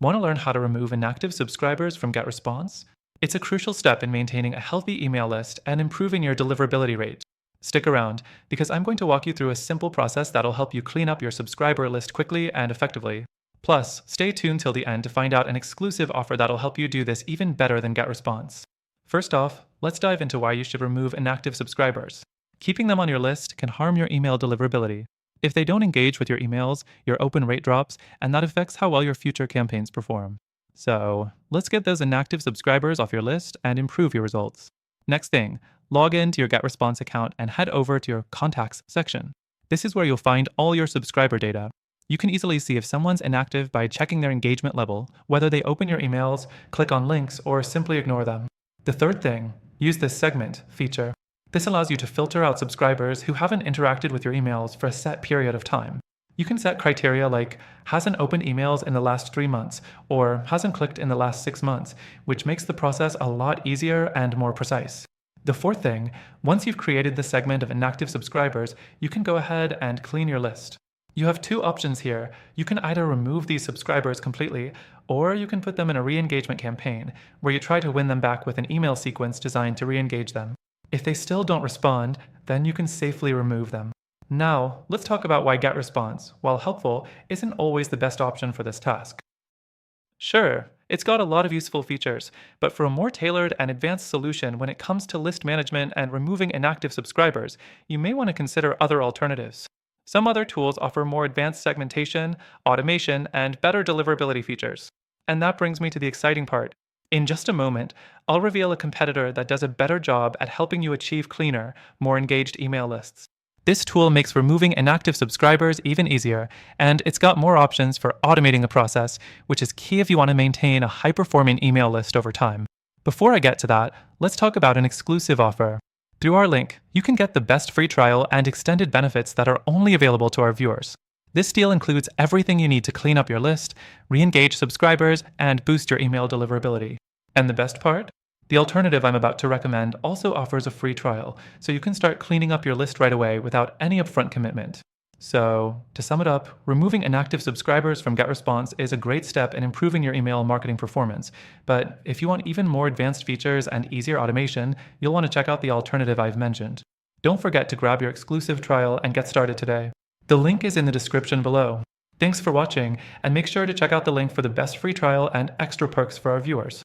Want to learn how to remove inactive subscribers from GetResponse? It's a crucial step in maintaining a healthy email list and improving your deliverability rate. Stick around, because I'm going to walk you through a simple process that'll help you clean up your subscriber list quickly and effectively. Plus, stay tuned till the end to find out an exclusive offer that'll help you do this even better than GetResponse. First off, let's dive into why you should remove inactive subscribers. Keeping them on your list can harm your email deliverability. If they don't engage with your emails, your open rate drops, and that affects how well your future campaigns perform. So, let's get those inactive subscribers off your list and improve your results. Next thing, log into your GetResponse account and head over to your Contacts section. This is where you'll find all your subscriber data. You can easily see if someone's inactive by checking their engagement level, whether they open your emails, click on links, or simply ignore them. The third thing, use the Segment feature. This allows you to filter out subscribers who haven't interacted with your emails for a set period of time. You can set criteria like hasn't opened emails in the last 3 months or hasn't clicked in the last 6 months, which makes the process a lot easier and more precise. The fourth thing, once you've created the segment of inactive subscribers, you can go ahead and clean your list. You have two options here. You can either remove these subscribers completely, or you can put them in a re-engagement campaign, where you try to win them back with an email sequence designed to re-engage them. If they still don't respond, then you can safely remove them. Now, let's talk about why GetResponse, while helpful, isn't always the best option for this task. Sure, it's got a lot of useful features, but for a more tailored and advanced solution when it comes to list management and removing inactive subscribers, you may want to consider other alternatives. Some other tools offer more advanced segmentation, automation, and better deliverability features. And that brings me to the exciting part. In just a moment, I'll reveal a competitor that does a better job at helping you achieve cleaner, more engaged email lists. This tool makes removing inactive subscribers even easier, and it's got more options for automating the process, which is key if you want to maintain a high-performing email list over time. Before I get to that, let's talk about an exclusive offer. Through our link, you can get the best free trial and extended benefits that are only available to our viewers. This deal includes everything you need to clean up your list, re-engage subscribers, and boost your email deliverability. And the best part? The alternative I'm about to recommend also offers a free trial, so you can start cleaning up your list right away without any upfront commitment. So, to sum it up, removing inactive subscribers from GetResponse is a great step in improving your email marketing performance. But if you want even more advanced features and easier automation, you'll want to check out the alternative I've mentioned. Don't forget to grab your exclusive trial and get started today. The link is in the description below. Thanks for watching, and make sure to check out the link for the best free trial and extra perks for our viewers.